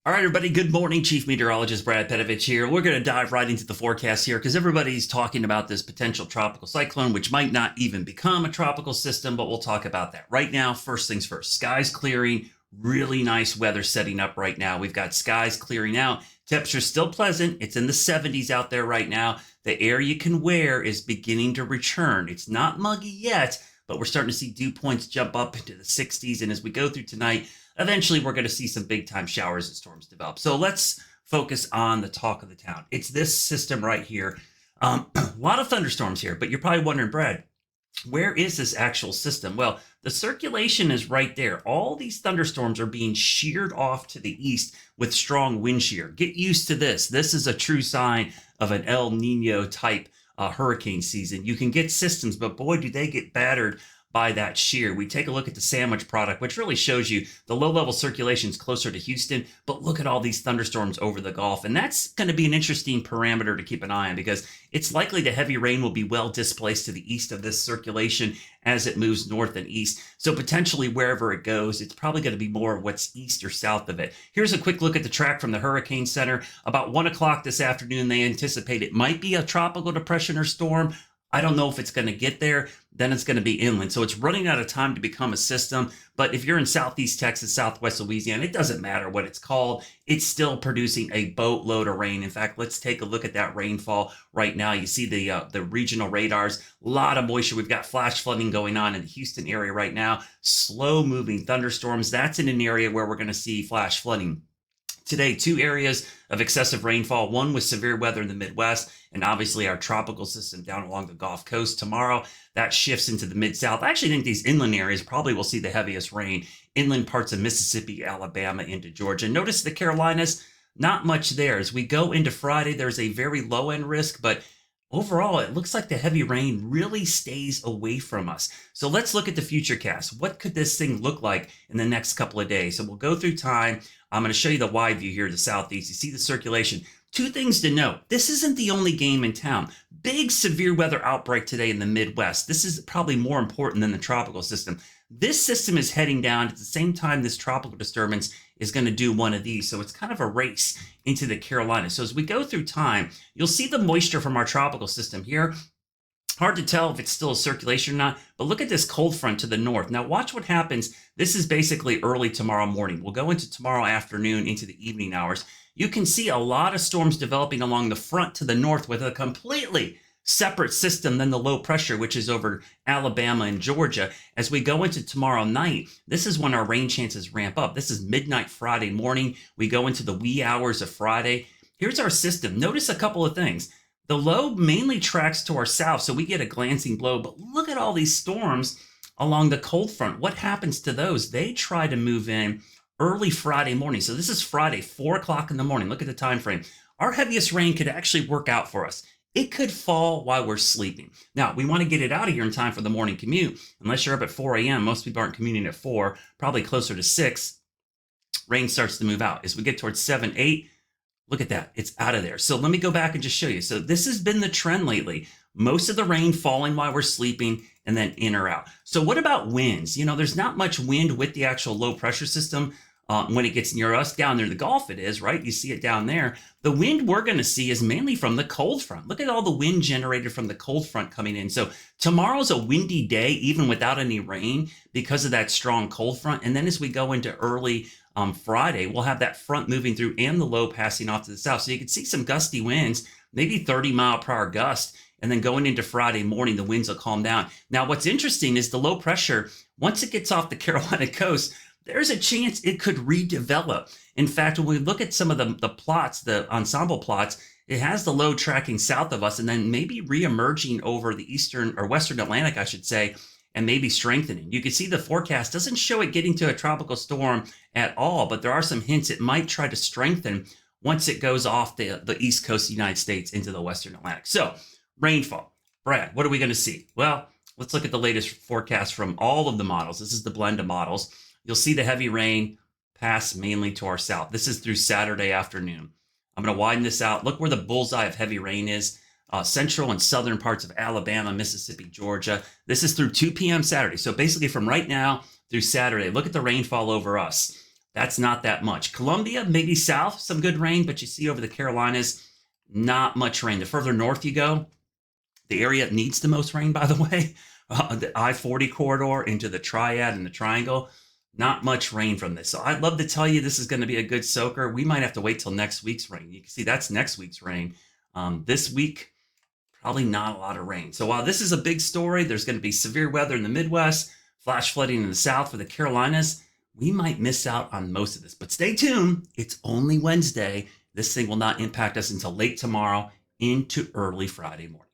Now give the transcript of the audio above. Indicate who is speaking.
Speaker 1: All right, everybody. Good morning. Chief Meteorologist Brad Petovich here. We're going to dive right into the forecast here because everybody's talking about this potential tropical cyclone, which might not even become a tropical system, but we'll talk about that. Right now, first things first, skies clearing, really nice weather setting up right now. We've got skies clearing out. Temperature's still pleasant. It's in the 70s out there right now. The air you can wear is beginning to return. It's not muggy yet, but we're starting to see dew points jump up into the 60s. And as we go through tonight, eventually we're going to see some big time showers and storms develop. So let's focus on the talk of the town. It's this system right here. A lot of thunderstorms here, but you're probably wondering, Brad, where is this actual system? Well, the circulation is right there. All these thunderstorms are being sheared off to the east with strong wind shear. Get used to this. This is a true sign of an El Nino type hurricane season. You can get systems, but boy, do they get battered by that shear. We take a look at the sandwich product, which really shows you the low level circulation is closer to Houston, but look at all these thunderstorms over the Gulf. And that's going to be an interesting parameter to keep an eye on because it's likely the heavy rain will be well displaced to the east of this circulation as it moves north and east. So potentially wherever it goes, it's probably going to be more what's east or south of it. Here's a quick look at the track from the Hurricane Center. About 1 o'clock this afternoon, they anticipate it might be a tropical depression or storm. I don't know if it's going to get there. Then it's going to be inland. So it's running out of time to become a system. But if you're in Southeast Texas, Southwest Louisiana, it doesn't matter what it's called. It's still producing a boatload of rain. In fact, let's take a look at that rainfall right now. You see the regional radars, a lot of moisture. We've got flash flooding going on in the Houston area right now. Slow moving thunderstorms. That's in an area where we're going to see flash flooding. Today, 2 areas of excessive rainfall, one with severe weather in the Midwest, and obviously our tropical system down along the Gulf Coast. Tomorrow, that shifts into the Mid-South. I actually think these inland areas probably will see the heaviest rain. Inland parts of Mississippi, Alabama, into Georgia. Notice the Carolinas, not much there. As we go into Friday, there's a very low-end risk, but overall, it looks like the heavy rain really stays away from us. So let's look at the futurecast. What could this thing look like in the next couple of days? So we'll go through time. I'm going to show you the wide view here, the southeast. You see the circulation. 2 things to note. This isn't the only game in town. Big severe weather outbreak today in the Midwest. This is probably more important than the tropical system. This system is heading down at the same time this tropical disturbance is going to do one of these. So it's kind of a race into the Carolinas. So as we go through time, you'll see the moisture from our tropical system here. Hard to tell if it's still a circulation or not, but look at this cold front to the north. Now watch what happens. This is basically early tomorrow morning. We'll go into tomorrow afternoon into the evening hours. You can see a lot of storms developing along the front to the north with a completely separate system than the low pressure, which is over Alabama and Georgia. As we go into tomorrow night, this is when our rain chances ramp up. This is midnight Friday morning. We go into the wee hours of Friday. Here's our system. Notice a couple of things. The low mainly tracks to our south, so we get a glancing blow, but look at all these storms along the cold front. What happens to those? They try to move in early Friday morning. So this is Friday, 4 o'clock in the morning. Look at the time frame. Our heaviest rain could actually work out for us. It could fall while we're sleeping. Now, we want to get it out of here in time for the morning commute. Unless you're up at 4 a.m., most people aren't commuting at 4, probably closer to 6. Rain starts to move out. As we get towards 7, 8, look at that. It's out of there. So let me go back and just show you. So this has been the trend lately. Most of the rain falling while we're sleeping and then in or out. So what about winds? You know, there's not much wind with the actual low pressure system when it gets near us. Down near the Gulf it is, right? You see it down there. The wind we're going to see is mainly from the cold front. Look at all the wind generated from the cold front coming in. So tomorrow's a windy day, even without any rain, because of that strong cold front. And then as we go into early Friday, we'll have that front moving through and the low passing off to the south. So you can see some gusty winds, maybe 30-mile-per-hour gust. And then going into Friday morning, the winds will calm down. Now, what's interesting is the low pressure, once it gets off the Carolina coast, there's a chance it could redevelop. In fact, when we look at some of the plots, the ensemble plots, it has the low tracking south of us and then maybe re-emerging over the eastern or western Atlantic, I should say, and maybe strengthening. You can see the forecast doesn't show it getting to a tropical storm at all, but there are some hints it might try to strengthen once it goes off the east coast of the United States into the western Atlantic. So rainfall. Brad, what are we going to see? Well, let's look at the latest forecast from all of the models. This is the blend of models. You'll see the heavy rain pass mainly to our south. This is through Saturday afternoon. I'm going to widen this out. Look where the bullseye of heavy rain is. Central and southern parts of Alabama, Mississippi, Georgia. This is through 2 p.m. Saturday. So basically from right now through Saturday, look at the rainfall over us. That's not that much. Columbia, maybe south, some good rain, but you see over the Carolinas, not much rain. The further north you go, the area that needs the most rain, by the way, the I-40 corridor into the Triad and the Triangle, not much rain from this. So I'd love to tell you this is going to be a good soaker. We might have to wait till next week's rain. You can see that's next week's rain. This week, probably not a lot of rain. So while this is a big story, there's going to be severe weather in the Midwest, flash flooding in the South for the Carolinas. We might miss out on most of this, but stay tuned. It's only Wednesday. This thing will not impact us until late tomorrow into early Friday morning.